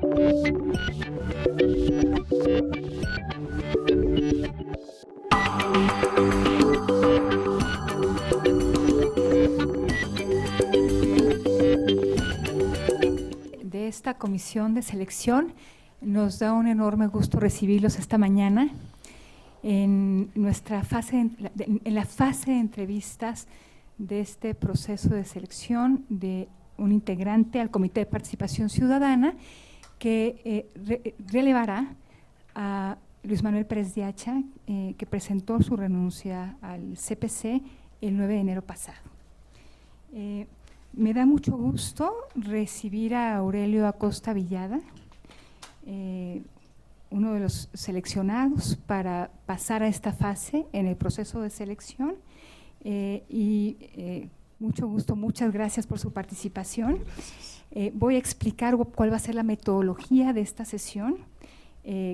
De esta comisión de selección, nos da un enorme gusto recibirlos esta mañana en nuestra fase, en la fase de entrevistas de este proceso de selección de un integrante al Comité de Participación Ciudadana que relevará a Luis Manuel Pérez de Acha, que presentó su renuncia al CPC el 9 de enero pasado. Me da mucho gusto recibir a Aurelio Acosta Villada, uno de los seleccionados para pasar a esta fase en el proceso de selección. Mucho gusto, muchas gracias por su participación. Voy a explicar cuál va a ser la metodología de esta sesión.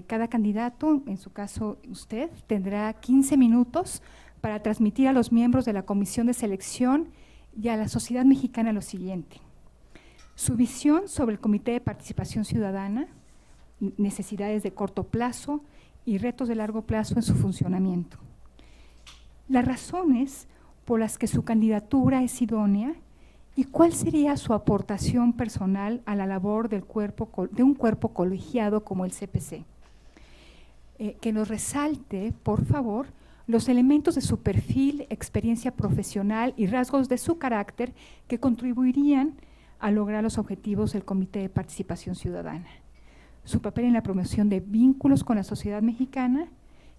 Cada candidato, en su caso usted, tendrá 15 minutos para transmitir a los miembros de la Comisión de Selección y a la sociedad mexicana lo siguiente: su visión sobre el Comité de Participación Ciudadana, necesidades de corto plazo y retos de largo plazo en su funcionamiento, las razones por las que su candidatura es idónea y cuál sería su aportación personal a la labor de un cuerpo colegiado como el CPC. Que nos resalte, por favor, los elementos de su perfil, experiencia profesional y rasgos de su carácter que contribuirían a lograr los objetivos del Comité de Participación Ciudadana, su papel en la promoción de vínculos con la sociedad mexicana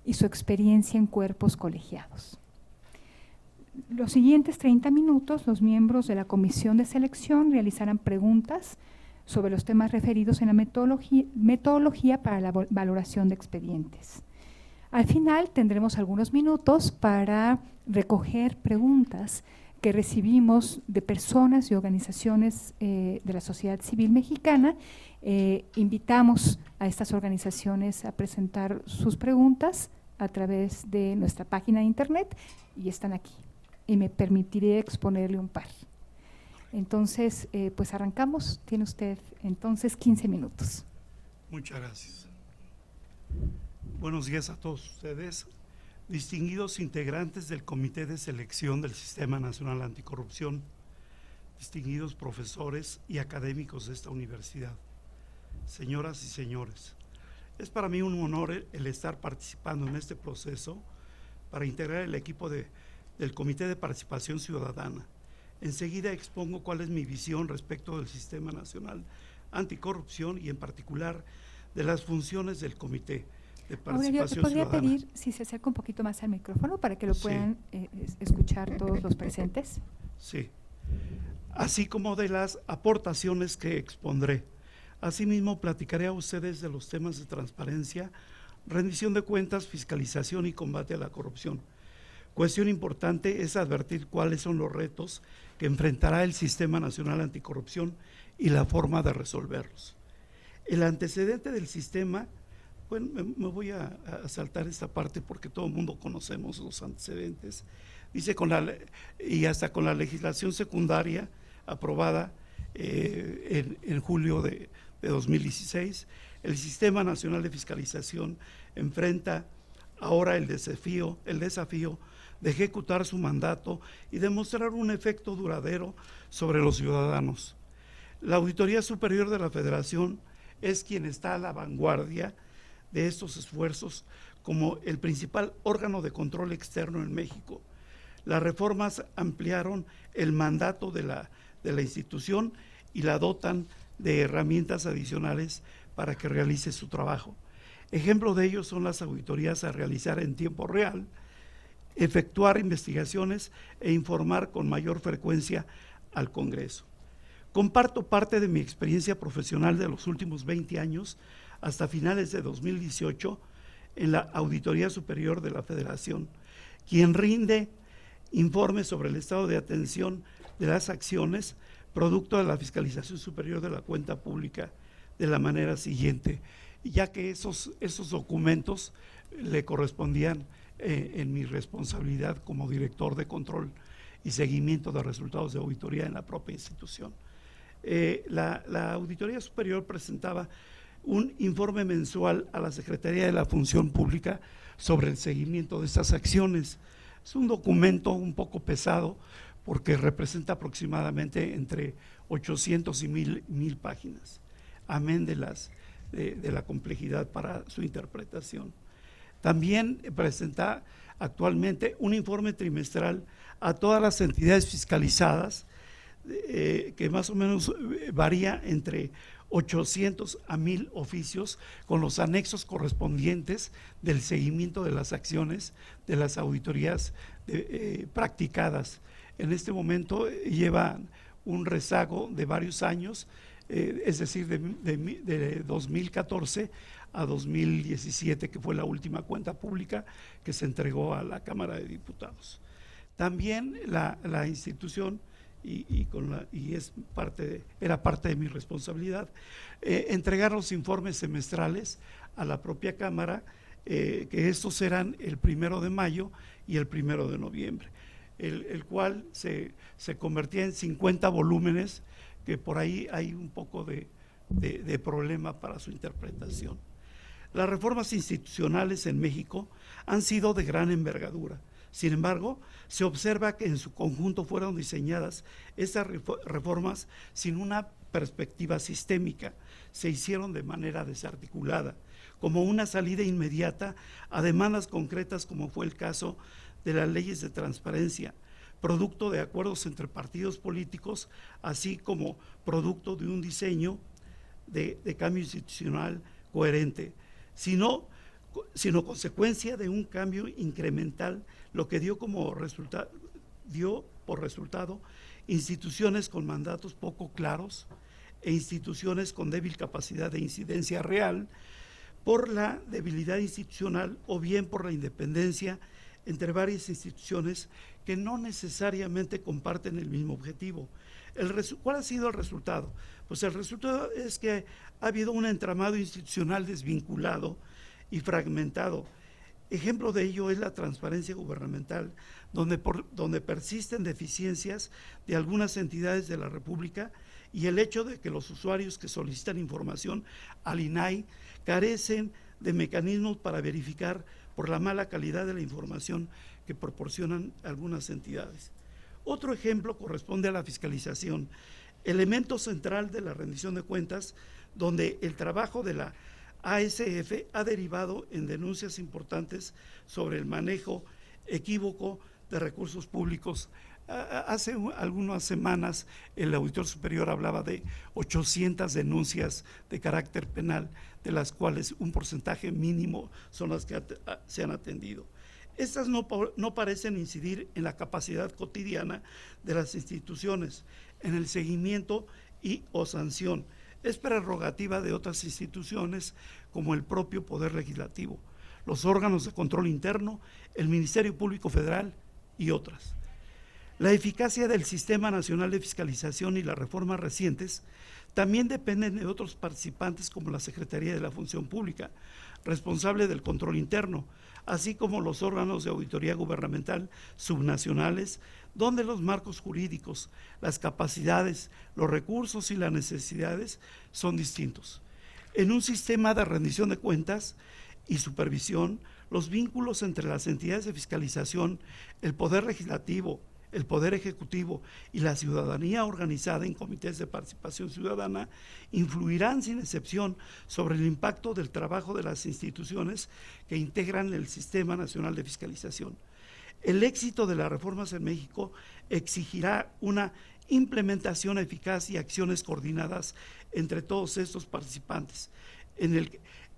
y su experiencia en cuerpos colegiados. Los siguientes 30 minutos, los miembros de la Comisión de Selección realizarán preguntas sobre los temas referidos en la metodología para la valoración de expedientes. Al final tendremos algunos minutos para recoger preguntas que recibimos de personas y organizaciones de la sociedad civil mexicana. Invitamos a estas organizaciones a presentar sus preguntas a través de nuestra página de internet y están aquí. Y me permitiré exponerle un par. Entonces, pues arrancamos. Tiene usted entonces 15 minutos. Muchas gracias. Buenos días a todos ustedes, distinguidos integrantes del Comité de Selección del Sistema Nacional Anticorrupción, distinguidos profesores y académicos de esta universidad, señoras y señores. Es para mí un honor el estar participando en este proceso para integrar el equipo del Comité de Participación Ciudadana. Enseguida expongo cuál es mi visión respecto del Sistema Nacional Anticorrupción y en particular de las funciones del Comité de Participación Ciudadana. ¿Podría Ciudadana. pedir si se acerca un poquito más al micrófono para que lo puedan escuchar todos los presentes? Sí, así como de las aportaciones que expondré. Asimismo, platicaré a ustedes de los temas de transparencia, rendición de cuentas, fiscalización y combate a la corrupción. Cuestión importante es advertir cuáles son los retos que enfrentará el Sistema Nacional Anticorrupción y la forma de resolverlos. El antecedente del sistema, bueno, me voy a saltar esta parte porque todo el mundo conocemos los antecedentes. Dice y hasta con la legislación secundaria aprobada en julio de 2016, el Sistema Nacional de Fiscalización enfrenta ahora el desafío de ejecutar su mandato y demostrar un efecto duradero sobre los ciudadanos. La Auditoría Superior de la Federación es quien está a la vanguardia de estos esfuerzos como el principal órgano de control externo en México. Las reformas ampliaron el mandato de la institución y la dotan de herramientas adicionales para que realice su trabajo. Ejemplo de ello son las auditorías a realizar en tiempo real, efectuar investigaciones e informar con mayor frecuencia al Congreso. Comparto parte de mi experiencia profesional de los últimos 20 años hasta finales de 2018 en la Auditoría Superior de la Federación, quien rinde informes sobre el estado de atención de las acciones producto de la Fiscalización Superior de la Cuenta Pública de la manera siguiente, ya que esos documentos le correspondían en mi responsabilidad como director de control y seguimiento de resultados de auditoría en la propia institución. La Auditoría Superior presentaba un informe mensual a la Secretaría de la Función Pública sobre el seguimiento de estas acciones. Es un documento un poco pesado porque representa aproximadamente entre 800 y 1000 páginas, amén de la complejidad para su interpretación. También presenta actualmente un informe trimestral a todas las entidades fiscalizadas, que más o menos varía entre 800 a 1000 oficios, con los anexos correspondientes del seguimiento de las acciones de las auditorías practicadas. En este momento llevan un rezago de varios años, es decir, de 2014 a 2017, que fue la última cuenta pública que se entregó a la Cámara de Diputados. También la institución, era parte de mi responsabilidad, entregar los informes semestrales a la propia Cámara, que estos eran el 1 de mayo y el 1 de noviembre, el cual se convertía en 50 volúmenes, que por ahí hay un poco de problema para su interpretación. Las reformas institucionales en México han sido de gran envergadura. Sin embargo, se observa que en su conjunto fueron diseñadas estas reformas sin una perspectiva sistémica, se hicieron de manera desarticulada, como una salida inmediata a demandas concretas, como fue el caso de las leyes de transparencia, producto de acuerdos entre partidos políticos, así como producto de un diseño de cambio institucional coherente, sino consecuencia de un cambio incremental, lo que dio por resultado instituciones con mandatos poco claros e instituciones con débil capacidad de incidencia real, por la debilidad institucional o bien por la independencia entre varias instituciones que no necesariamente comparten el mismo objetivo. ¿Cuál ha sido el resultado? Pues el resultado es que ha habido un entramado institucional desvinculado y fragmentado. Ejemplo de ello es la transparencia gubernamental, donde persisten deficiencias de algunas entidades de la República, y el hecho de que los usuarios que solicitan información al INAI carecen de mecanismos para verificar por la mala calidad de la información que proporcionan algunas entidades. Otro ejemplo corresponde a la fiscalización, elemento central de la rendición de cuentas, donde el trabajo de la ASF ha derivado en denuncias importantes sobre el manejo equívoco de recursos públicos. Hace algunas semanas el auditor superior hablaba de 800 denuncias de carácter penal, de las cuales un porcentaje mínimo son las que se han atendido. Estas no parecen incidir en la capacidad cotidiana de las instituciones, en el seguimiento o sanción. Es prerrogativa de otras instituciones, como el propio Poder Legislativo, los órganos de control interno, el Ministerio Público Federal y otras. La eficacia del Sistema Nacional de Fiscalización y las reformas recientes también dependen de otros participantes, como la Secretaría de la Función Pública, responsable del control interno, así como los órganos de auditoría gubernamental subnacionales, donde los marcos jurídicos, las capacidades, los recursos y las necesidades son distintos. En un sistema de rendición de cuentas y supervisión, los vínculos entre las entidades de fiscalización, el Poder Legislativo, el Poder Ejecutivo y la ciudadanía organizada en comités de participación ciudadana influirán sin excepción sobre el impacto del trabajo de las instituciones que integran el Sistema Nacional de Fiscalización. El éxito de las reformas en México exigirá una implementación eficaz y acciones coordinadas entre todos estos participantes.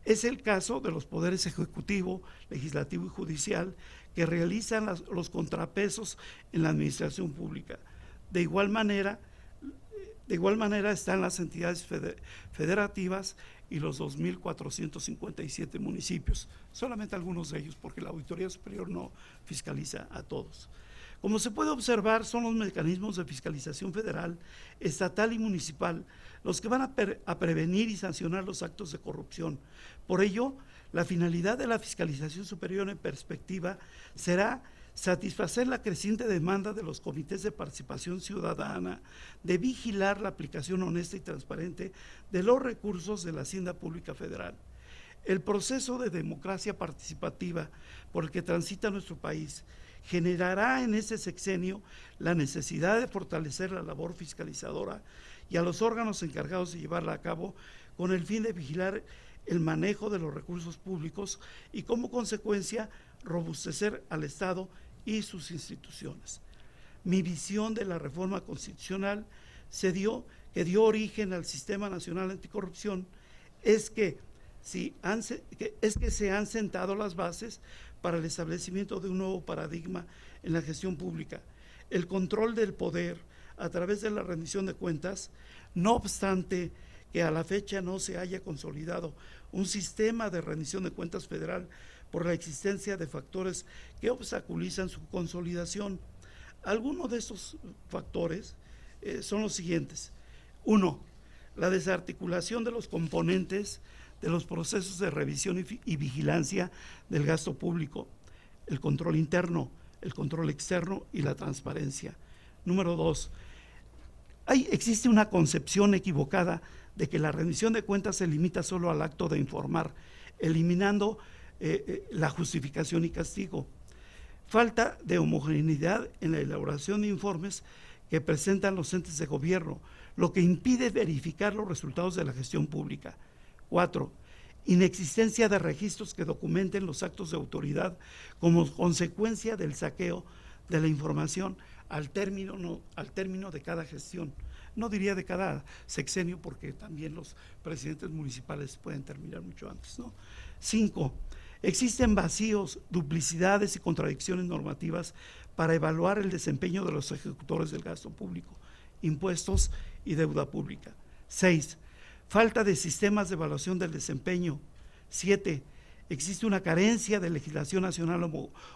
Es el caso de los poderes ejecutivo, legislativo y judicial, que realizan los contrapesos en la administración pública. De igual manera están las entidades federativas y los 2.457 municipios, solamente algunos de ellos, porque la Auditoría Superior no fiscaliza a todos. Como se puede observar, son los mecanismos de fiscalización federal, estatal y municipal los que van a prevenir y sancionar los actos de corrupción. Por ello, la finalidad de la fiscalización superior en perspectiva será satisfacer la creciente demanda de los comités de participación ciudadana de vigilar la aplicación honesta y transparente de los recursos de la Hacienda Pública Federal. El proceso de democracia participativa por el que transita nuestro país generará en este sexenio la necesidad de fortalecer la labor fiscalizadora y a los órganos encargados de llevarla a cabo con el fin de vigilar el manejo de los recursos públicos y como consecuencia robustecer al Estado y sus instituciones. Mi visión de la reforma constitucional que dio origen al Sistema Nacional Anticorrupción es que se han sentado las bases para el establecimiento de un nuevo paradigma en la gestión pública, el control del poder a través de la rendición de cuentas, no obstante que a la fecha no se haya consolidado un sistema de rendición de cuentas federal por la existencia de factores que obstaculizan su consolidación. Algunos de estos factores son los siguientes. 1. La desarticulación de los componentes de los procesos de revisión y vigilancia del gasto público, el control interno, el control externo y la transparencia. Número 2. Existe una concepción equivocada de que la rendición de cuentas se limita solo al acto de informar, eliminando la justificación y castigo. Falta de homogeneidad en la elaboración de informes que presentan los entes de gobierno, lo que impide verificar los resultados de la gestión pública. 4. Inexistencia de registros que documenten los actos de autoridad como consecuencia del saqueo de la información al término de cada gestión. No diría de cada sexenio, porque también los presidentes municipales pueden terminar mucho antes, ¿no? 5. Existen vacíos, duplicidades y contradicciones normativas para evaluar el desempeño de los ejecutores del gasto público, impuestos y deuda pública. 6. Falta de sistemas de evaluación del desempeño. 7. Existe una carencia de legislación nacional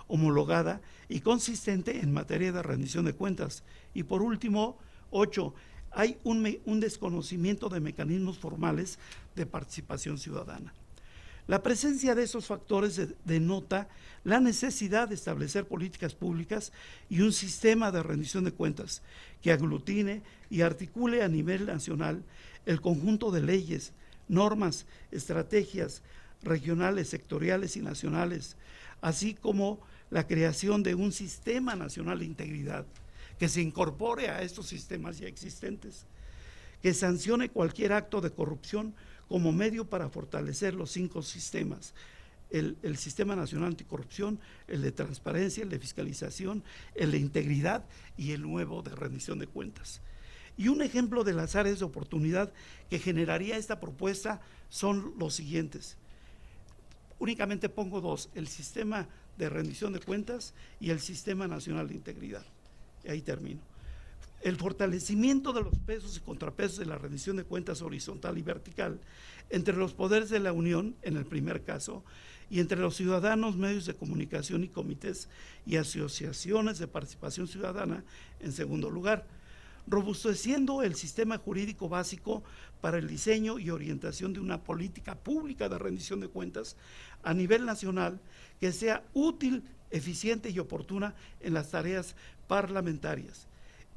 homologada y consistente en materia de rendición de cuentas. Y por último, 8. Hay un desconocimiento de mecanismos formales de participación ciudadana. La presencia de esos factores denota la necesidad de establecer políticas públicas y un sistema de rendición de cuentas que aglutine y articule a nivel nacional el conjunto de leyes, normas, estrategias regionales, sectoriales y nacionales, así como la creación de un sistema nacional de integridad que se incorpore a estos sistemas ya existentes, que sancione cualquier acto de corrupción como medio para fortalecer los 5 sistemas: el Sistema Nacional Anticorrupción, el de transparencia, el de fiscalización, el de integridad y el nuevo de rendición de cuentas. Y un ejemplo de las áreas de oportunidad que generaría esta propuesta son los siguientes. Únicamente pongo 2, el Sistema de Rendición de Cuentas y el Sistema Nacional de Integridad. Y ahí termino. El fortalecimiento de los pesos y contrapesos de la rendición de cuentas horizontal y vertical entre los poderes de la Unión, en el primer caso, y entre los ciudadanos, medios de comunicación y comités y asociaciones de participación ciudadana, en segundo lugar, robusteciendo el sistema jurídico básico para el diseño y orientación de una política pública de rendición de cuentas a nivel nacional que sea útil, eficiente y oportuna en las tareas parlamentarias.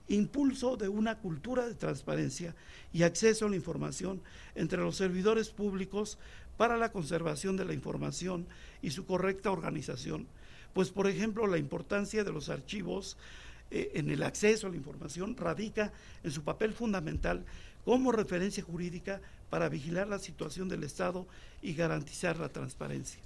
Impulso de una cultura de transparencia y acceso a la información entre los servidores públicos para la conservación de la información y su correcta organización. Pues, por ejemplo, la importancia de los archivos en el acceso a la información radica en su papel fundamental como referencia jurídica para vigilar la situación del Estado y garantizar la transparencia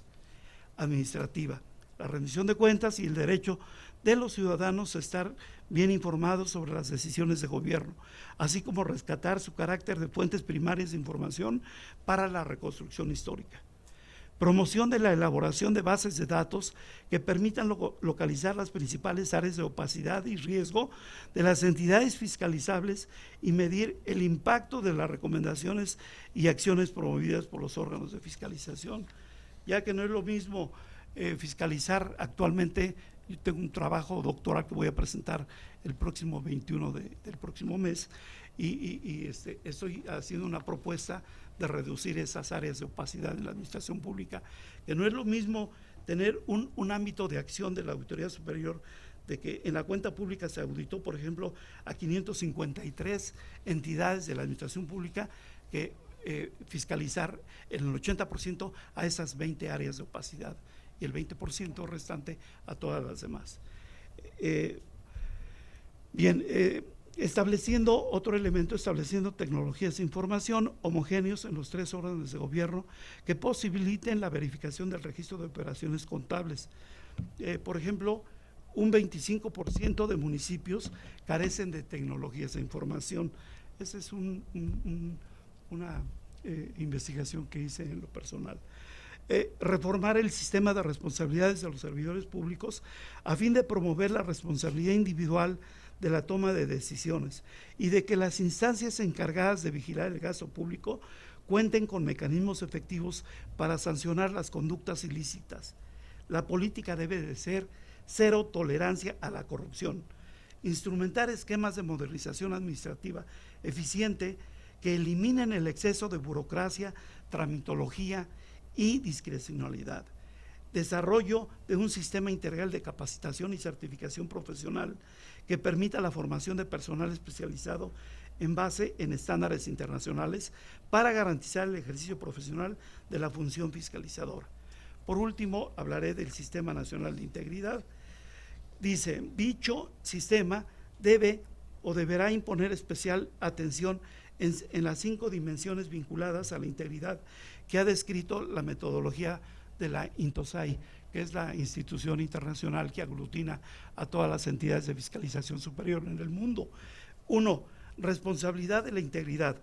administrativa, la rendición de cuentas y el derecho de los ciudadanos a estar bien informados sobre las decisiones de gobierno, así como rescatar su carácter de fuentes primarias de información para la reconstrucción histórica. Promoción de la elaboración de bases de datos que permitan localizar las principales áreas de opacidad y riesgo de las entidades fiscalizables y medir el impacto de las recomendaciones y acciones promovidas por los órganos de fiscalización, ya que no es lo mismo fiscalizar actualmente. Yo tengo un trabajo doctoral que voy a presentar el próximo 21 del próximo mes y estoy haciendo una propuesta de reducir esas áreas de opacidad en la administración pública, que no es lo mismo tener un ámbito de acción de la Auditoría Superior, de que en la cuenta pública se auditó, por ejemplo, a 553 entidades de la administración pública, que fiscalizar en el 80% a esas 20 áreas de opacidad y el 20% restante a todas las demás. Estableciendo otro elemento, estableciendo tecnologías de información homogéneos en los 3 órdenes de gobierno que posibiliten la verificación del registro de operaciones contables. Por ejemplo, un 25% de municipios carecen de tecnologías de información. Esa es una investigación que hice en lo personal. Reformar el sistema de responsabilidades de los servidores públicos a fin de promover la responsabilidad individual de la toma de decisiones y de que las instancias encargadas de vigilar el gasto público cuenten con mecanismos efectivos para sancionar las conductas ilícitas. La política debe de ser cero tolerancia a la corrupción, instrumentar esquemas de modernización administrativa eficiente que eliminen el exceso de burocracia, tramitología y discrecionalidad. Desarrollo de un sistema integral de capacitación y certificación profesional que permita la formación de personal especializado en base en estándares internacionales para garantizar el ejercicio profesional de la función fiscalizadora. Por último, hablaré del Sistema Nacional de Integridad. Dice, dicho sistema debe o deberá imponer especial atención en las 5 dimensiones vinculadas a la integridad que ha descrito la metodología de la INTOSAI, que es la institución internacional que aglutina a todas las entidades de fiscalización superior en el mundo. 1. Responsabilidad de la integridad,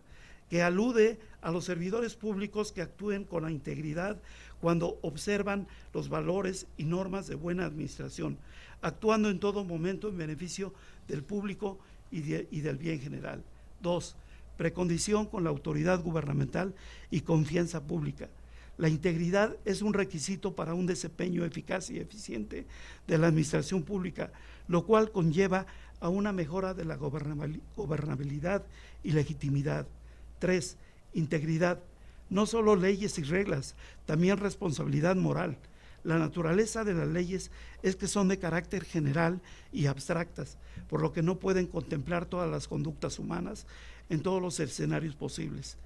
que alude a los servidores públicos que actúen con la integridad cuando observan los valores y normas de buena administración, actuando en todo momento en beneficio del público y del bien general. 2. Precondición con la autoridad gubernamental y confianza pública. La integridad es un requisito para un desempeño eficaz y eficiente de la administración pública, lo cual conlleva a una mejora de la gobernabilidad y legitimidad. 3. Integridad, no solo leyes y reglas, también responsabilidad moral. La naturaleza de las leyes es que son de carácter general y abstractas, por lo que no pueden contemplar todas las conductas humanas en todos los escenarios posibles,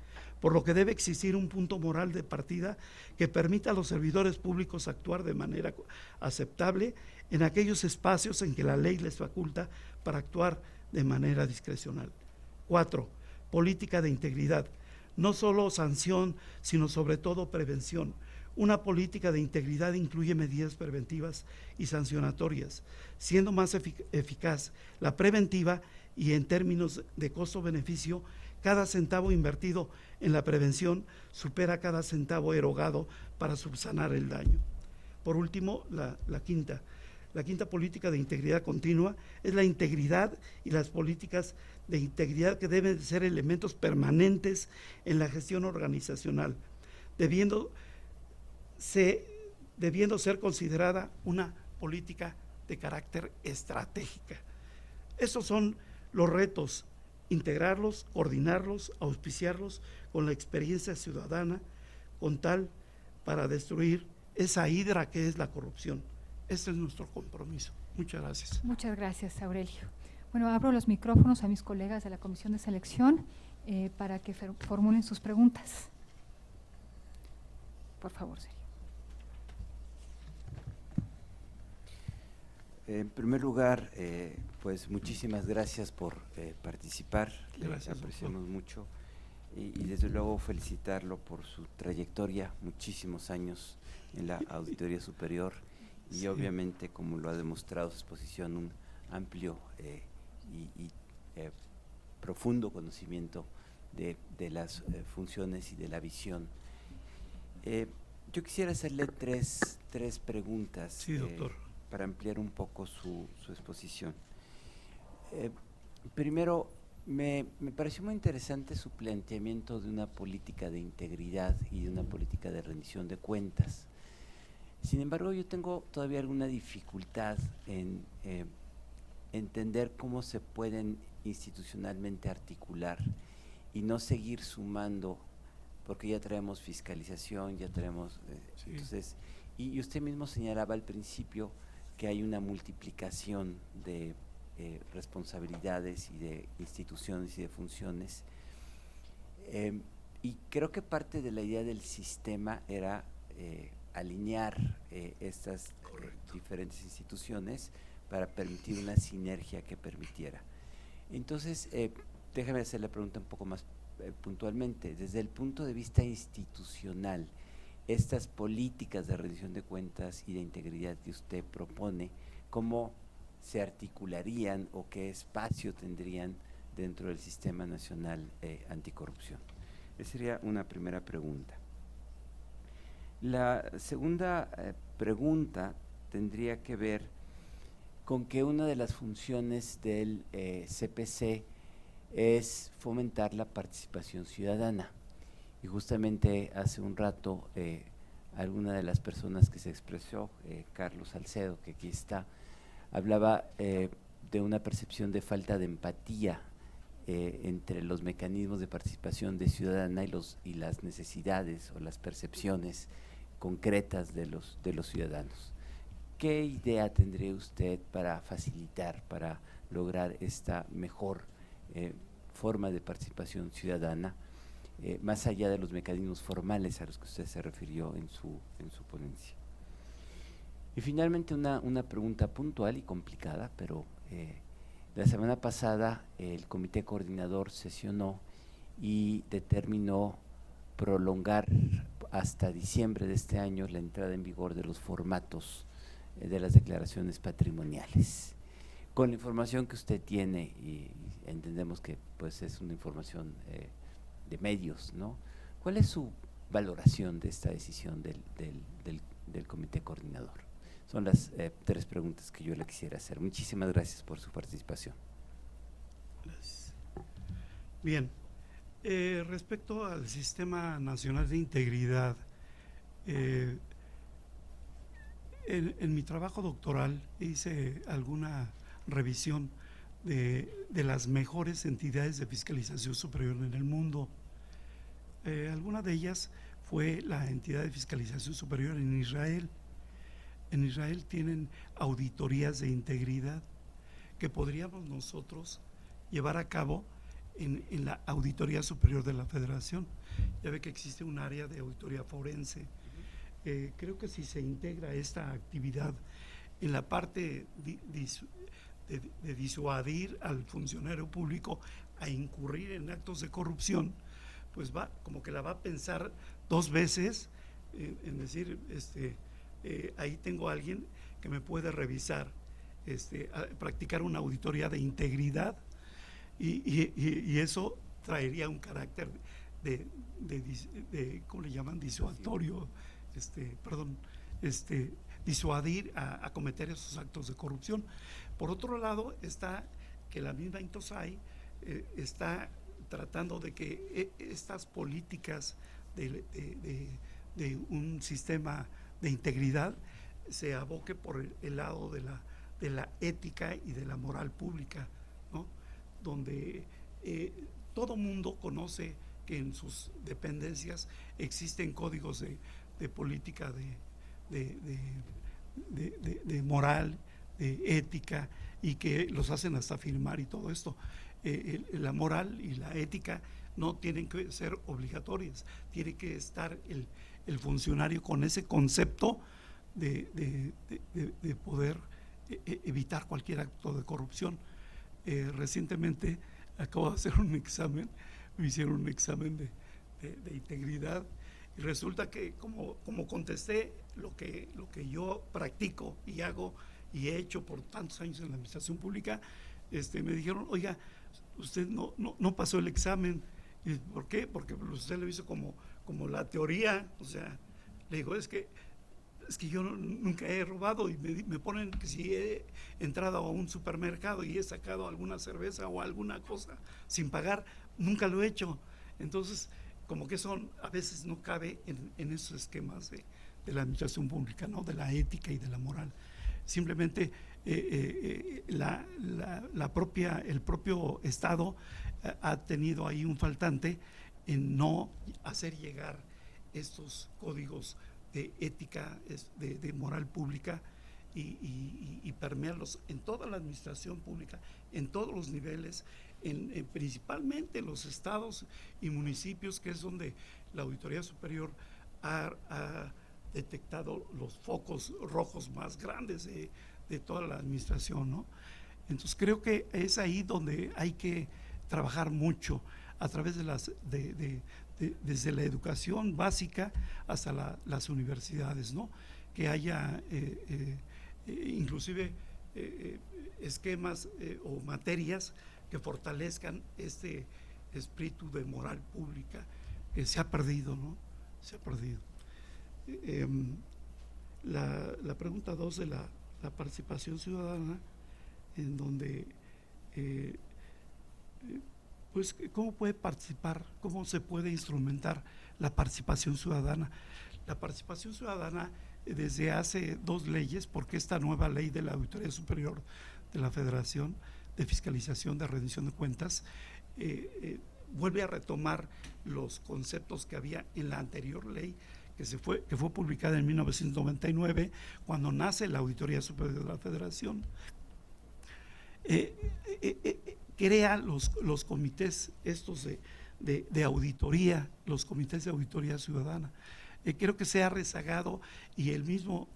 por lo que debe existir un punto moral de partida que permita a los servidores públicos actuar de manera aceptable en aquellos espacios en que la ley les faculta para actuar de manera discrecional. 4. Política de integridad, no solo sanción, sino sobre todo prevención. Una política de integridad incluye medidas preventivas y sancionatorias, siendo más eficaz la preventiva y en términos de costo-beneficio, cada centavo invertido en la prevención supera cada centavo erogado para subsanar el daño. Por último, la quinta política de integridad continua es la integridad y las políticas de integridad que deben ser elementos permanentes en la gestión organizacional, debiendo ser considerada una política de carácter estratégica. Esos son los retos: integrarlos, coordinarlos, auspiciarlos con la experiencia ciudadana, con tal para destruir esa hidra que es la corrupción. Este es nuestro compromiso. Muchas gracias. Muchas gracias, Aurelio. Bueno, abro los micrófonos a mis colegas de la Comisión de Selección para que formulen sus preguntas. Por favor, Sergio. En primer lugar, pues muchísimas gracias por participar. Gracias, apreciamos mucho y desde luego felicitarlo por su trayectoria, muchísimos años en la Auditoría Superior y sí, obviamente, como lo ha demostrado su exposición, un amplio y profundo conocimiento de las funciones y de la visión. Yo quisiera hacerle tres preguntas. Sí, doctor. Para ampliar un poco su exposición. Primero, me pareció muy interesante su planteamiento de una política de integridad y de una política de rendición de cuentas. Sin embargo, yo tengo todavía alguna dificultad en entender cómo se pueden institucionalmente articular y no seguir sumando, porque ya traemos fiscalización, ya traemos… Sí. Entonces, Y usted mismo señalaba al principio que hay una multiplicación de responsabilidades y de instituciones y de funciones. Y creo que parte de la idea del sistema era alinear estas diferentes instituciones para permitir una sinergia que permitiera. Entonces, déjame hacer la pregunta un poco más puntualmente. Desde el punto de vista institucional, estas políticas de rendición de cuentas y de integridad que usted propone, ¿cómo se articularían o qué espacio tendrían dentro del Sistema Nacional Anticorrupción? Esa sería una primera pregunta. La segunda pregunta tendría que ver con que una de las funciones del CPC es fomentar la participación ciudadana. Y justamente hace un rato alguna de las personas que se expresó, Carlos Salcedo, que aquí está, hablaba de una percepción de falta de empatía entre los mecanismos de participación de ciudadana y las necesidades o las percepciones concretas de los ciudadanos. ¿Qué idea tendría usted para facilitar, para lograr esta mejor forma de participación ciudadana, más allá de los mecanismos formales a los que usted se refirió en su ponencia? Y finalmente una pregunta puntual y complicada, pero la semana pasada el comité coordinador sesionó y determinó prolongar hasta diciembre de este año la entrada en vigor de los formatos de las declaraciones patrimoniales. Con la información que usted tiene, y entendemos que pues es una información de medios, ¿no? ¿Cuál es su valoración de esta decisión del comité coordinador? Son las 3 preguntas que yo le quisiera hacer. Muchísimas gracias por su participación. Gracias. Bien, respecto al Sistema Nacional de Integridad, en mi trabajo doctoral hice alguna revisión de las mejores entidades de fiscalización superior en el mundo. Alguna de ellas fue la entidad de fiscalización superior en Israel. En Israel tienen auditorías de integridad que podríamos nosotros llevar a cabo en la Auditoría Superior de la Federación. Ya ve que existe un área de auditoría forense. Creo que si se integra esta actividad en la parte de disuadir al funcionario público a incurrir en actos de corrupción, pues como que la va a pensar 2 veces en decir, ahí tengo a alguien que me puede revisar, practicar una auditoría de integridad y eso traería un carácter de ¿cómo le llaman? Disuasorio, disuadir a cometer esos actos de corrupción. Por otro lado está que la misma INTOSAI está tratando de que estas políticas de un sistema de integridad se aboque por el lado de la ética y de la moral pública, ¿no? Donde todo mundo conoce que en sus dependencias existen códigos de política de moral, de ética, y que los hacen hasta firmar y todo esto. La moral y la ética no tienen que ser obligatorias, tiene que estar el funcionario con ese concepto de poder evitar cualquier acto de corrupción. Recientemente acabo de hacer un examen, me hicieron un examen de integridad y resulta que como contesté lo que yo practico y hago y he hecho por tantos años en la administración pública, me dijeron, oiga, usted no pasó el examen. ¿Y por qué? Porque usted lo hizo como la teoría. O sea, le digo, es que yo nunca he robado y me ponen que si he entrado a un supermercado y he sacado alguna cerveza o alguna cosa sin pagar, nunca lo he hecho. Entonces, como que eso a veces no cabe en esos esquemas de la administración pública, ¿no? De la ética y de la moral. Simplemente el propio Estado ha tenido ahí un faltante en no hacer llegar estos códigos de ética, de moral pública y permearlos en toda la administración pública, en todos los niveles, principalmente en los estados y municipios, que es donde la Auditoría Superior ha detectado los focos rojos más grandes de toda la administración, ¿no? Entonces creo que es ahí donde hay que trabajar mucho a través de desde la educación básica hasta las universidades, ¿no? Que haya inclusive esquemas o materias que fortalezcan este espíritu de moral pública que se ha perdido, ¿no? Se ha perdido. La pregunta 2 de la participación ciudadana, en donde pues cómo puede participar, cómo se puede instrumentar la participación ciudadana. La participación ciudadana, desde hace 2 leyes, porque esta nueva ley de la Auditoría Superior de la Federación de Fiscalización de Rendición de Cuentas vuelve a retomar los conceptos que había en la anterior ley que fue publicada en 1999, cuando nace la Auditoría Superior de la Federación. Crea los comités estos de auditoría, los comités de auditoría ciudadana. Creo que se ha rezagado, y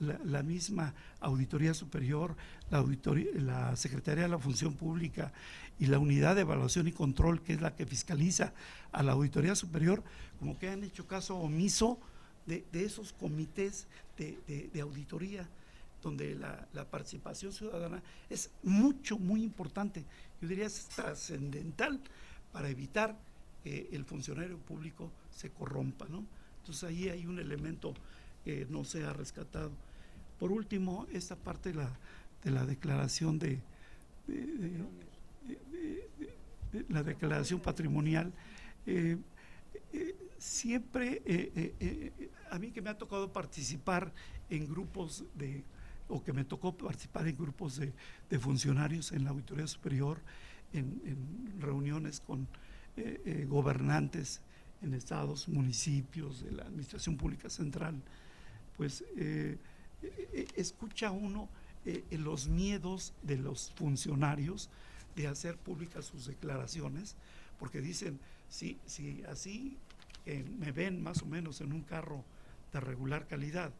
la misma Auditoría Superior, la Secretaría de la Función Pública y la Unidad de Evaluación y Control, que es la que fiscaliza a la Auditoría Superior, como que han hecho caso omiso de esos comités de auditoría, donde la participación ciudadana es muy importante. Yo diría es trascendental para evitar que el funcionario público se corrompa, ¿no? Entonces ahí hay un elemento que no se ha rescatado. Por último, esta parte de la declaración la declaración patrimonial, siempre a mí que me ha tocado participar en grupos o que me tocó participar en grupos de funcionarios en la Auditoría Superior, en reuniones con gobernantes en estados, municipios, de la Administración Pública Central, pues escucha uno los miedos de los funcionarios de hacer públicas sus declaraciones, porque dicen, si así me ven más o menos en un carro de regular calidad,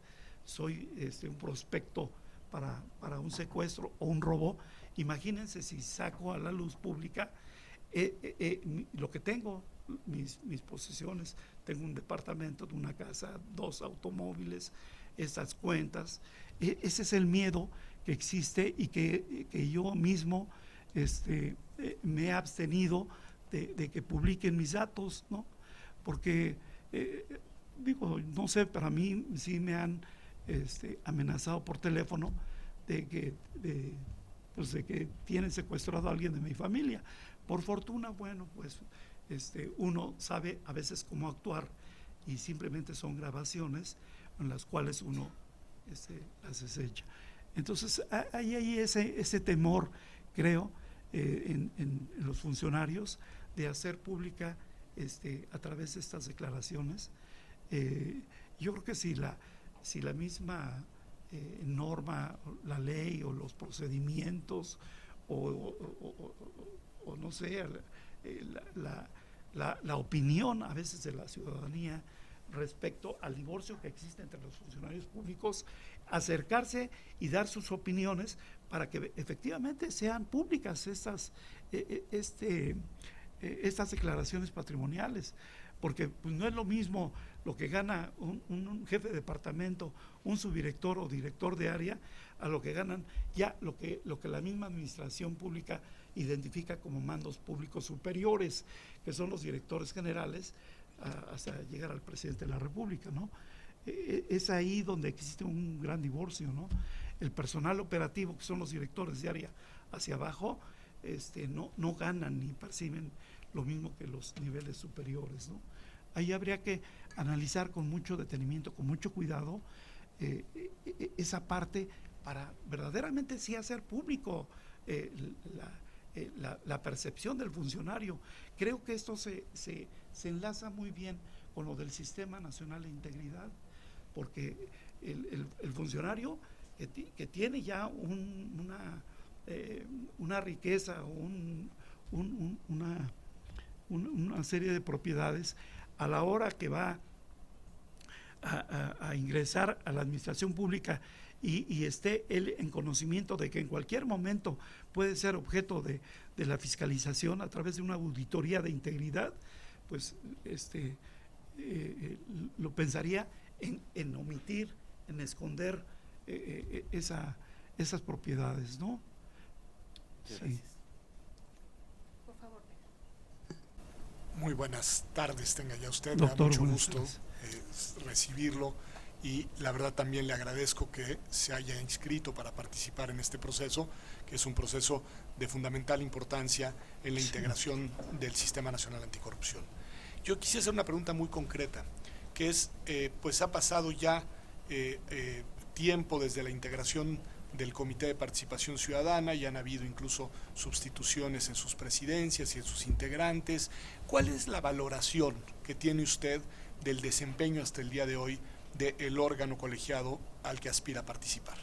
soy un prospecto para un secuestro o un robo, imagínense si saco a la luz pública lo que tengo, mis posesiones. Tengo un departamento, una casa, 2 automóviles, estas cuentas. Ese es el miedo que existe y que yo mismo me he abstenido de que publiquen mis datos, ¿no? Porque digo, no sé, para mí sí me han amenazado por teléfono de que tienen secuestrado a alguien de mi familia. Por fortuna, bueno, pues uno sabe a veces cómo actuar, y simplemente son grabaciones en las cuales uno las desecha. Entonces ahí hay ese temor, creo, en los funcionarios, de hacer pública a través de estas declaraciones. Yo creo que si la misma norma, la ley o los procedimientos o no sé, la opinión a veces de la ciudadanía respecto al divorcio que existe entre los funcionarios públicos, acercarse y dar sus opiniones para que efectivamente sean públicas estas declaraciones patrimoniales, porque pues no es lo mismo lo que gana un jefe de departamento, un subdirector o director de área, a lo que ganan ya lo que la misma administración pública identifica como mandos públicos superiores, que son los directores generales, hasta llegar al presidente de la República, ¿no? Es ahí donde existe un gran divorcio, ¿no? El personal operativo, que son los directores de área hacia abajo, no ganan ni perciben lo mismo que los niveles superiores, ¿no? Ahí habría que analizar con mucho detenimiento, con mucho cuidado, esa parte, para verdaderamente sí hacer público la percepción del funcionario. Creo que esto se enlaza muy bien con lo del Sistema Nacional de Integridad, porque el funcionario que tiene ya una riqueza o una serie de propiedades, a la hora que va a ingresar a la administración pública y esté él en conocimiento de que en cualquier momento puede ser objeto de la fiscalización a través de una auditoría de integridad, pues lo pensaría en omitir, en esconder esas propiedades, ¿no? Gracias. Por favor. Muy buenas tardes, tenga ya usted. Doctor, me da mucho buenas gusto tardes. recibirlo, y la verdad también le agradezco que se haya inscrito para participar en este proceso, que es un proceso de fundamental importancia en la integración del Sistema Nacional Anticorrupción. Yo quisiera hacer una pregunta muy concreta, que es, pues ha pasado ya tiempo desde la integración del Comité de Participación Ciudadana, y han habido incluso sustituciones en sus presidencias y en sus integrantes. ¿Cuál es la valoración que tiene usted del desempeño hasta el día de hoy del órgano colegiado al que aspira a participar,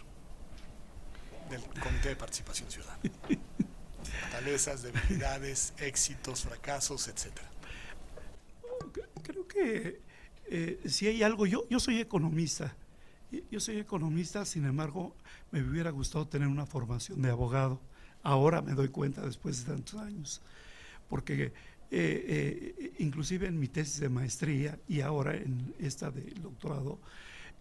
del Comité de Participación Ciudadana? Fortalezas, debilidades, éxitos, fracasos, etcétera. Creo que si hay algo, yo soy economista. Yo soy economista, sin embargo, me hubiera gustado tener una formación de abogado. Ahora me doy cuenta, después de tantos años, porque inclusive en mi tesis de maestría y ahora en esta del doctorado,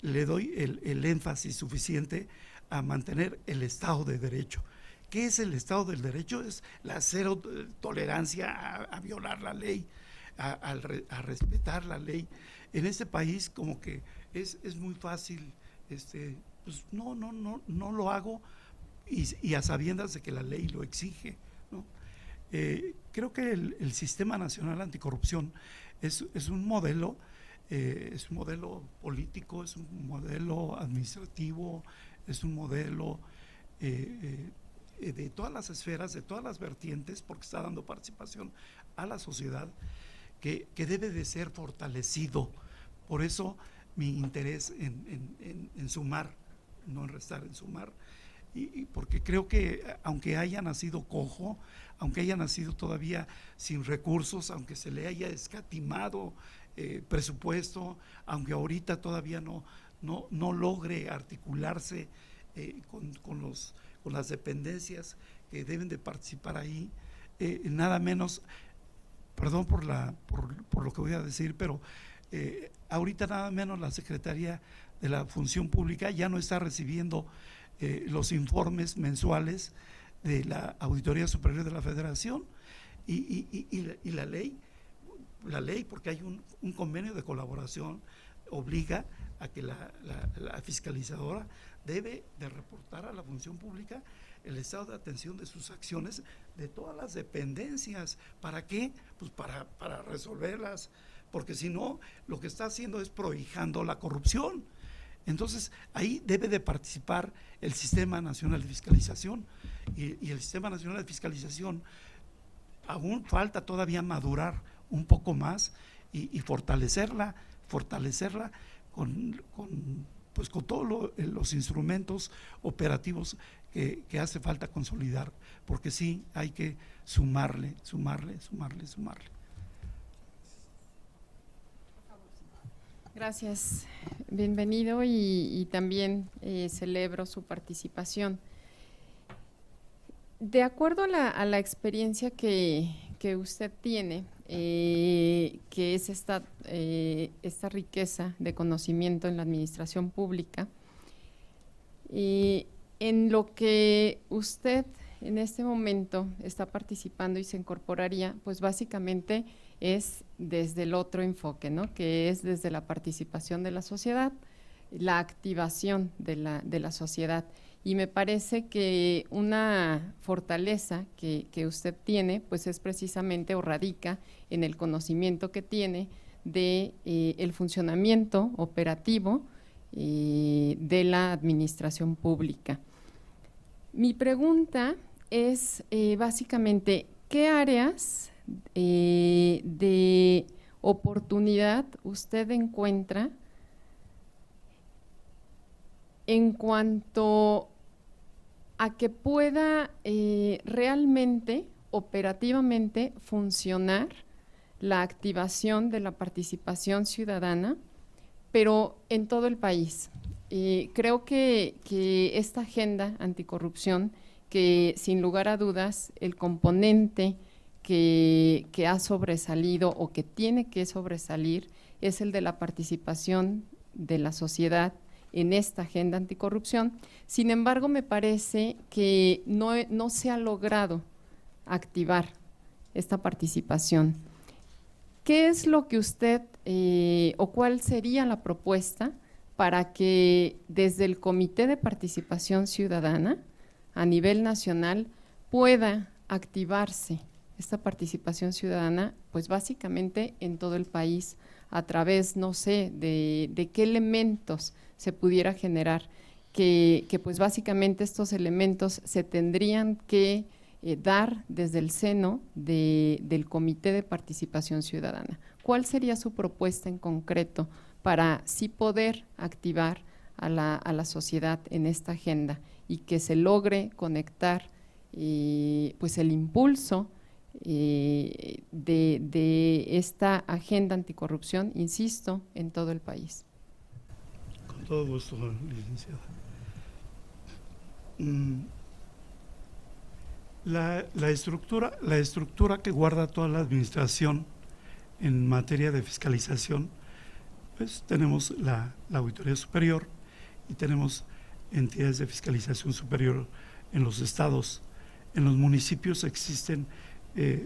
le doy el énfasis suficiente a mantener el Estado de Derecho. ¿Qué es el Estado del Derecho? Es la cero tolerancia a violar la ley, a respetar la ley. En este país como que es muy fácil, pues no lo hago, y a sabiendas de que la ley lo exige, ¿no? Creo que el Sistema Nacional Anticorrupción es un modelo político, es un modelo administrativo, es un modelo de todas las esferas, de todas las vertientes, porque está dando participación a la sociedad, que debe de ser fortalecido. Por eso mi interés en sumar, no en restar, en sumar, y porque creo que aunque haya nacido cojo, aunque haya nacido todavía sin recursos, aunque se le haya escatimado presupuesto, aunque ahorita todavía no logre articularse con las dependencias que deben de participar ahí, nada menos, perdón por lo que voy a decir, pero ahorita nada menos la Secretaría de la Función Pública ya no está recibiendo los informes mensuales de la Auditoría Superior de la Federación, y la ley, porque hay un convenio de colaboración, obliga a que la fiscalizadora debe de reportar a la Función Pública el estado de atención de sus acciones de todas las dependencias. ¿Para qué? Pues para resolverlas, porque si no, lo que está haciendo es prohijando la corrupción. Entonces, ahí debe de participar el Sistema Nacional de Fiscalización, y el Sistema Nacional de Fiscalización aún falta todavía madurar un poco más y fortalecerla con todos los instrumentos operativos que hace falta consolidar, porque sí hay que sumarle. Gracias, bienvenido, y también celebro su participación. De acuerdo a la experiencia que usted tiene, que es esta riqueza de conocimiento en la administración pública, en lo que usted en este momento está participando y se incorporaría, pues básicamente es desde el otro enfoque, ¿no? Que es desde la participación de la sociedad, la activación de la sociedad. Y me parece que una fortaleza que usted tiene, pues es precisamente, o radica en el conocimiento que tiene de el funcionamiento operativo de la administración pública. Mi pregunta es básicamente, ¿qué áreas de oportunidad usted encuentra en cuanto a que pueda realmente, operativamente, funcionar la activación de la participación ciudadana, pero en todo el país. Creo que esta agenda anticorrupción, que sin lugar a dudas el componente que ha sobresalido o que tiene que sobresalir es el de la participación de la sociedad en esta agenda anticorrupción. Sin embargo, me parece que no se ha logrado activar esta participación. ¿Qué es lo que usted o cuál sería la propuesta para que desde el Comité de Participación Ciudadana a nivel nacional pueda activarse esta participación ciudadana, pues básicamente en todo el país, a través, no sé, de qué elementos se pudiera generar, que pues básicamente estos elementos se tendrían que dar desde el seno del Comité de Participación Ciudadana? ¿Cuál sería su propuesta en concreto para sí poder activar a la sociedad en esta agenda y que se logre conectar pues el impulso de esta agenda anticorrupción, insisto, en todo el país? Con todo gusto, licenciada. La estructura que guarda toda la administración en materia de fiscalización, pues tenemos la Auditoría Superior y tenemos entidades de fiscalización superior en los estados. En los municipios existen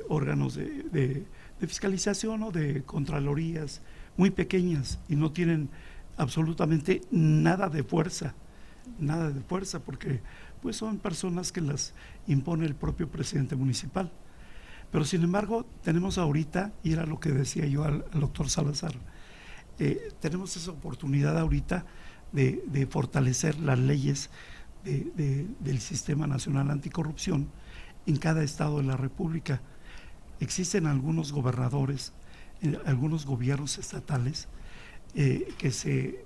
órganos de fiscalización o de contralorías muy pequeñas y no tienen absolutamente nada de fuerza, porque pues son personas que las impone el propio presidente municipal. Pero sin embargo tenemos ahorita, y era lo que decía yo al doctor Salazar, tenemos esa oportunidad ahorita de fortalecer las leyes del Sistema Nacional Anticorrupción en cada estado de la República. Existen algunos gobernadores, algunos gobiernos estatales que se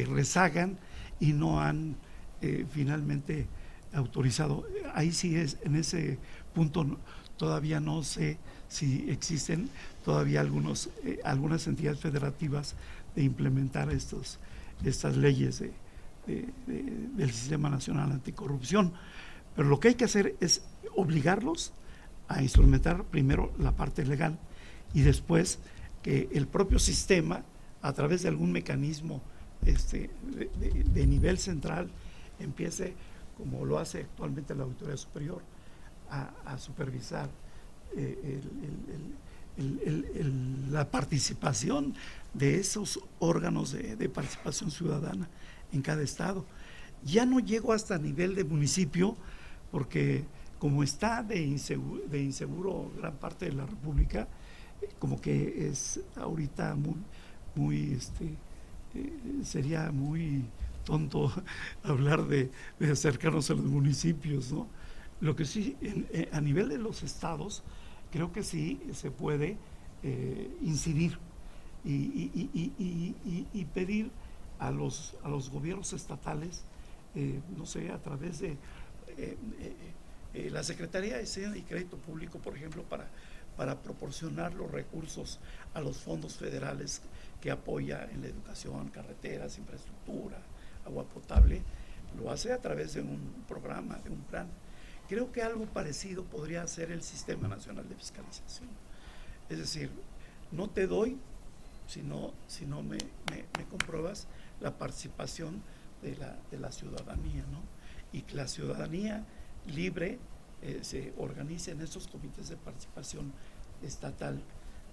rezagan y no han finalmente autorizado. Ahí sí es, en ese punto todavía no sé si existen todavía algunas entidades federativas de implementar estas leyes del Sistema Nacional Anticorrupción. Pero lo que hay que hacer es obligarlos a instrumentar primero la parte legal y después que el propio sistema, a través de algún mecanismo de nivel central, empiece, como lo hace actualmente la Auditoría Superior, a supervisar la participación de esos órganos de participación ciudadana en cada estado. Ya no llego hasta nivel de municipio, porque como está de inseguro gran parte de la República, como que es ahorita muy sería muy tonto hablar de acercarnos a los municipios, ¿no? Lo que sí, a nivel de los estados, creo que sí se puede incidir y pedir a los gobiernos estatales, no sé, a través de la Secretaría de Hacienda y Crédito Público, por ejemplo, para proporcionar los recursos a los fondos federales que apoya en la educación, carreteras, infraestructura, agua potable. Lo hace a través de un programa, de un plan. Creo que algo parecido podría hacer el Sistema Nacional de Fiscalización. Es decir, no te doy si no me compruebas la participación de la ciudadanía, ¿no? Y que la ciudadanía libre se organice en estos comités de participación estatal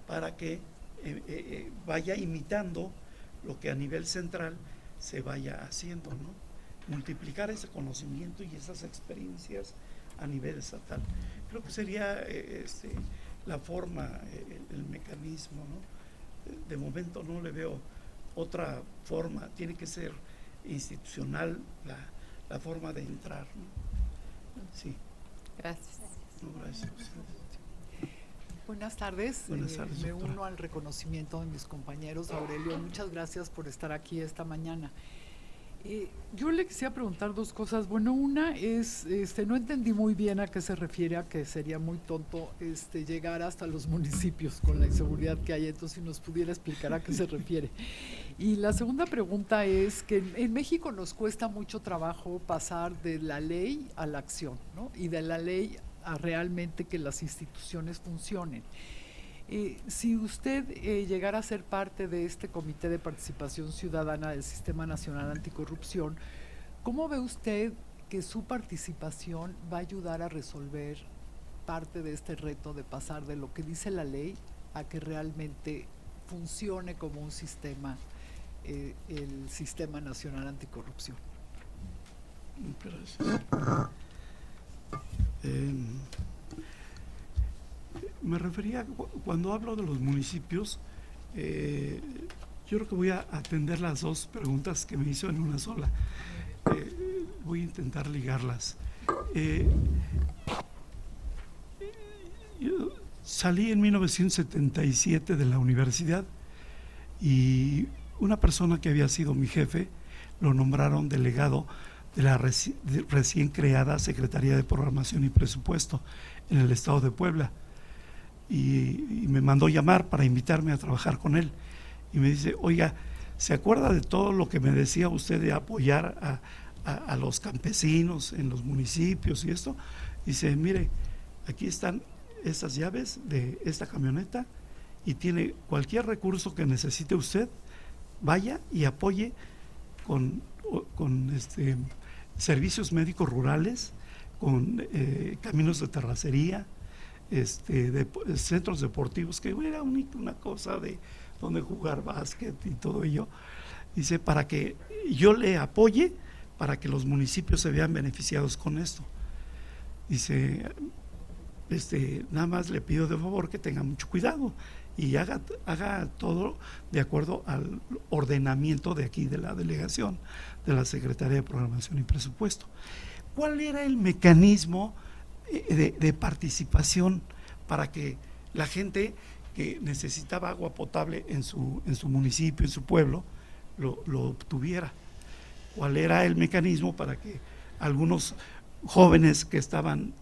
para que vaya imitando lo que a nivel central se vaya haciendo, ¿no? Multiplicar ese conocimiento y esas experiencias a nivel estatal. Creo que sería la forma, el mecanismo, ¿no? De momento no le veo otra forma, tiene que ser institucional la forma de entrar, ¿no? Sí. Gracias. No, gracias. Buenas tardes. Buenas tardes, Me doctora. uno al reconocimiento de mis compañeros. Aurelio, muchas gracias por estar aquí esta mañana. Yo le quisiera preguntar dos cosas. Bueno, una es, no entendí muy bien a qué se refiere, a que sería muy tonto llegar hasta los municipios con la inseguridad que hay, entonces si nos pudiera explicar a qué se refiere. Y la segunda pregunta es que en México nos cuesta mucho trabajo pasar de la ley a la acción, ¿no? Y de la ley a realmente que las instituciones funcionen. Si usted llegara a ser parte de este Comité de Participación Ciudadana del Sistema Nacional Anticorrupción, ¿cómo ve usted que su participación va a ayudar a resolver parte de este reto de pasar de lo que dice la ley a que realmente funcione como un sistema, el Sistema Nacional Anticorrupción? Gracias. Me refería, cuando hablo de los municipios, yo creo que voy a atender las dos preguntas que me hizo en una sola. Voy a intentar ligarlas. Yo salí en 1977 de la universidad y una persona que había sido mi jefe lo nombraron delegado de la recién creada Secretaría de Programación y Presupuesto en el estado de Puebla. Y me mandó llamar para invitarme a trabajar con él y me dice, oiga, ¿se acuerda de todo lo que me decía usted de apoyar a los campesinos en los municipios y esto? Dice, mire, aquí están estas llaves de esta camioneta y tiene cualquier recurso que necesite usted, vaya y apoye con servicios médicos rurales, con caminos de terracería, centros deportivos, que era una cosa de donde jugar básquet y todo ello. Dice, para que yo le apoye, para que los municipios se vean beneficiados con esto. Dice, nada más le pido de favor que tenga mucho cuidado y haga todo de acuerdo al ordenamiento de aquí de la delegación de la Secretaría de Programación y Presupuesto. ¿Cuál era el mecanismo de participación para que la gente que necesitaba agua potable en su municipio, en su pueblo, lo obtuviera? ¿Cuál era el mecanismo para que algunos jóvenes que estaban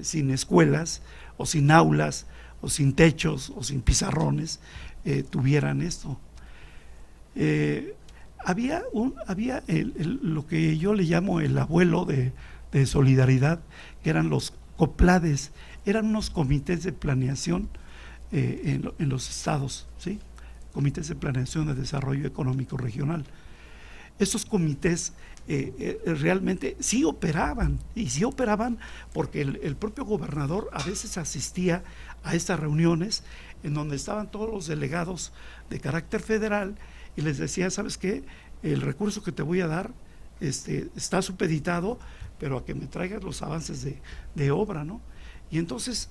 sin escuelas o sin aulas o sin techos o sin pizarrones tuvieran esto? Había lo que yo le llamo el abuelo de solidaridad, que eran los COPLADES, eran unos comités de planeación en los estados, ¿sí? Comités de planeación de desarrollo económico regional. Estos comités realmente sí operaban, y sí operaban porque el propio gobernador a veces asistía a estas reuniones en donde estaban todos los delegados de carácter federal y les decía, ¿sabes qué? El recurso que te voy a dar está supeditado, pero a que me traigas los avances de obra, ¿no? Y entonces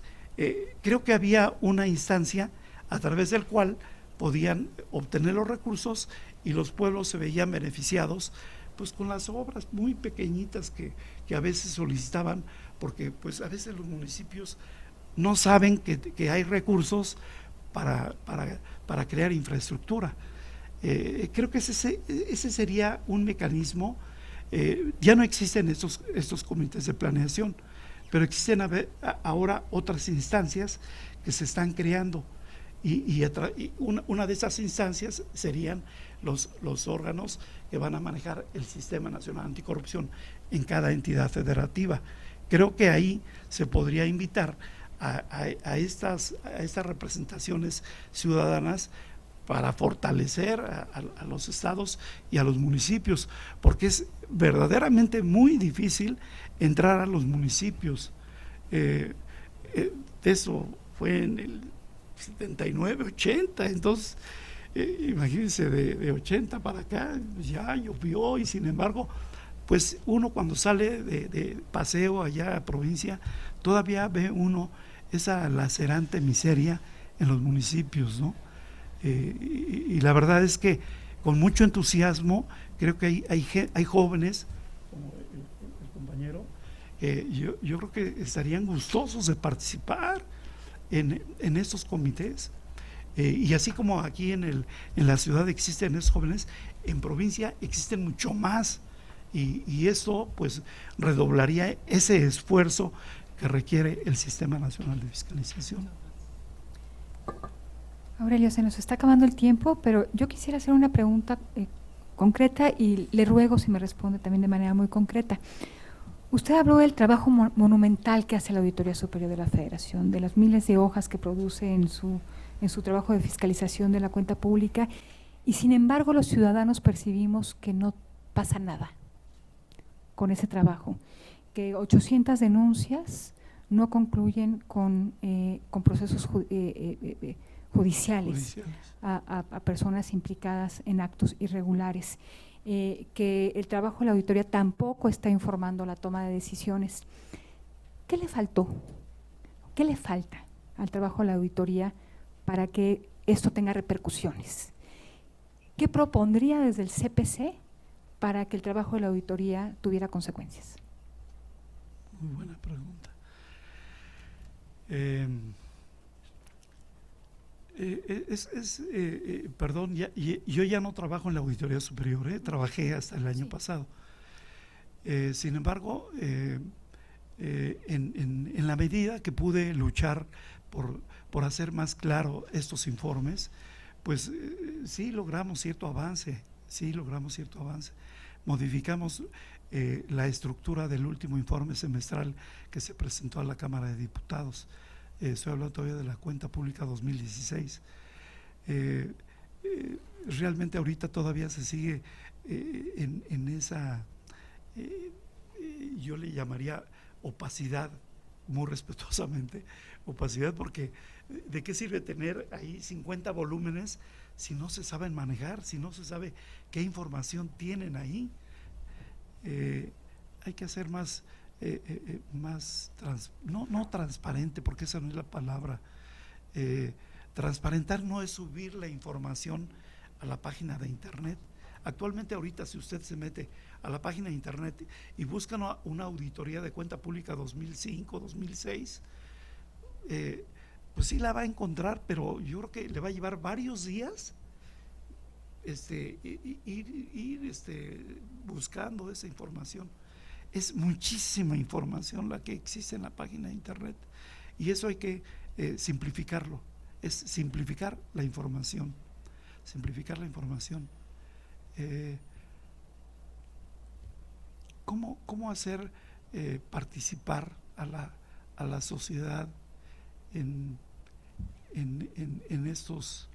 creo que había una instancia a través del cual podían obtener los recursos y los pueblos se veían beneficiados pues con las obras muy pequeñitas que a veces solicitaban, porque pues a veces los municipios no saben que hay recursos para crear infraestructura. Creo que ese sería un mecanismo. Ya no existen estos comités de planeación, pero existen ahora otras instancias que se están creando y una de esas instancias serían los órganos que van a manejar el Sistema Nacional Anticorrupción en cada entidad federativa. Creo que ahí se podría invitar a estas representaciones ciudadanas para fortalecer a los estados y a los municipios, porque es verdaderamente muy difícil entrar a los municipios. Eso fue en el 79, 80, entonces imagínense de 80 para acá ya llovió y sin embargo pues uno cuando sale de paseo allá a provincia todavía ve uno esa lacerante miseria en los municipios, ¿no? Y la verdad es que con mucho entusiasmo creo que hay jóvenes como el compañero, yo creo que estarían gustosos de participar en estos comités. Y así como aquí en la ciudad existen esos jóvenes, en provincia existen mucho más. Y esto pues redoblaría ese esfuerzo que requiere el Sistema Nacional de Fiscalización. Aurelio, se nos está acabando el tiempo, pero yo quisiera hacer una pregunta concreta y le ruego si me responde también de manera muy concreta. Usted habló del trabajo monumental que hace la Auditoría Superior de la Federación, de las miles de hojas que produce en su trabajo de fiscalización de la cuenta pública, y sin embargo los ciudadanos percibimos que no pasa nada con ese trabajo, que 800 denuncias no concluyen con procesos judiciales a personas implicadas en actos irregulares, que el trabajo de la auditoría tampoco está informando la toma de decisiones. ¿Qué le faltó? ¿Qué le falta al trabajo de la auditoría para que esto tenga repercusiones? ¿Qué propondría desde el CPC para que el trabajo de la auditoría tuviera consecuencias? Muy buena pregunta. Perdón, yo ya no trabajo en la Auditoría Superior, trabajé hasta el año pasado. Sin embargo, en la medida que pude luchar por hacer más claro estos informes, pues sí logramos cierto avance, Modificamos la estructura del último informe semestral que se presentó a la Cámara de Diputados. Estoy hablando todavía de la cuenta pública 2016. Realmente ahorita todavía se sigue en esa, yo le llamaría opacidad, muy respetuosamente, opacidad, porque ¿de qué sirve tener ahí 50 volúmenes si no se saben manejar, si no se sabe qué información tienen ahí? Hay que hacer más, no transparente, porque esa no es la palabra. Transparentar no es subir la información a la página de internet. Actualmente ahorita, si usted se mete a la página de internet y busca una auditoría de cuenta pública 2005, 2006, pues sí la va a encontrar, pero yo creo que le va a llevar varios días ir buscando esa información. Es muchísima información la que existe en la página de internet, y eso hay que simplificarlo. Es simplificar la información, ¿Cómo hacer participar a la sociedad en estos,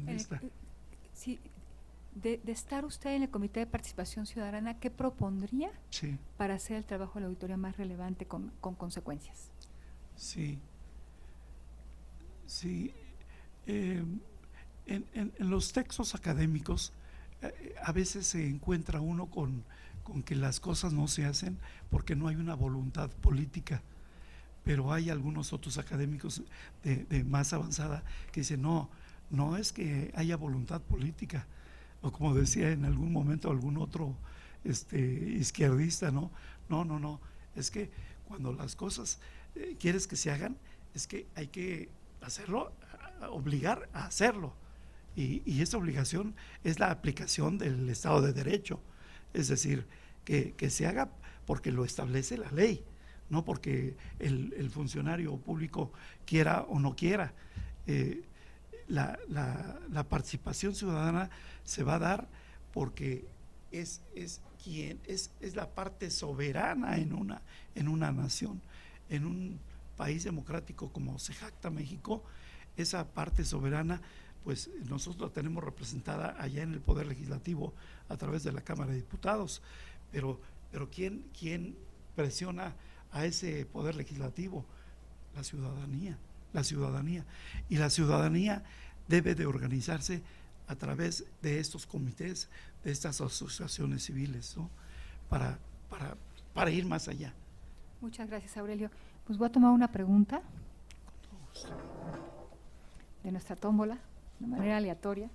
esta? Sí, de estar usted en el Comité de Participación Ciudadana, ¿qué propondría para hacer el trabajo de la auditoría más relevante con consecuencias? Sí. En los textos académicos a veces se encuentra uno con que las cosas no se hacen porque no hay una voluntad política, pero hay algunos otros académicos de más avanzada que dicen no es que haya voluntad política, o como decía en algún momento algún otro izquierdista, no, es que cuando las cosas quieres que se hagan, es que hay que hacerlo, obligar a hacerlo, y esa obligación es la aplicación del Estado de Derecho, es decir, que se haga porque lo establece la ley, no porque el funcionario público quiera o no quiera. La participación ciudadana se va a dar porque es la parte soberana en una nación, en un país democrático como se jacta México. Esa parte soberana, pues nosotros la tenemos representada allá en el Poder Legislativo a través de la Cámara de Diputados, pero ¿quién presiona a ese Poder Legislativo? La ciudadanía, y la ciudadanía debe de organizarse a través de estos comités, de estas asociaciones civiles, ¿no? para ir más allá. Muchas gracias, Aurelio. Pues voy a tomar una pregunta de nuestra tómbola, de manera aleatoria.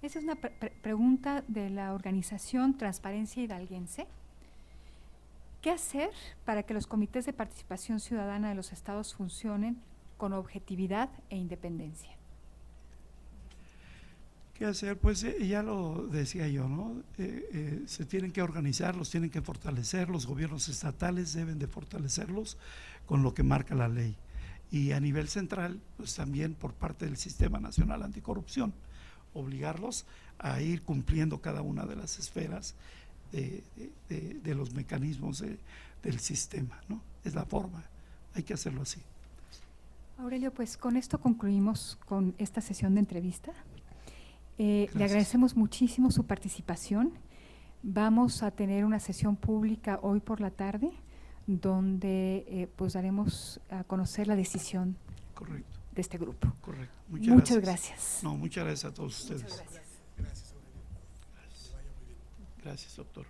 Esa es una pregunta de la organización Transparencia Hidalguense. ¿Qué hacer para que los comités de participación ciudadana de los estados funcionen con objetividad e independencia? ¿Qué hacer? Pues ya lo decía yo, ¿no? Se tienen que organizar, los tienen que fortalecer, los gobiernos estatales deben de fortalecerlos con lo que marca la ley. Y a nivel central, pues también por parte del Sistema Nacional Anticorrupción, obligarlos a ir cumpliendo cada una de las esferas de los mecanismos del sistema, ¿no? Es la forma, hay que hacerlo así. Aurelio, pues con esto concluimos con esta sesión de entrevista. Le Gracias. agradecemos muchísimo su participación. Vamos a tener una sesión pública hoy por la tarde, donde pues daremos a conocer la decisión Correcto, de este grupo. correcto. Muchas gracias. No, muchas gracias a todos ustedes. Muchas gracias. Gracias, Aurelio. Gracias. Que vaya muy bien. Gracias, doctor.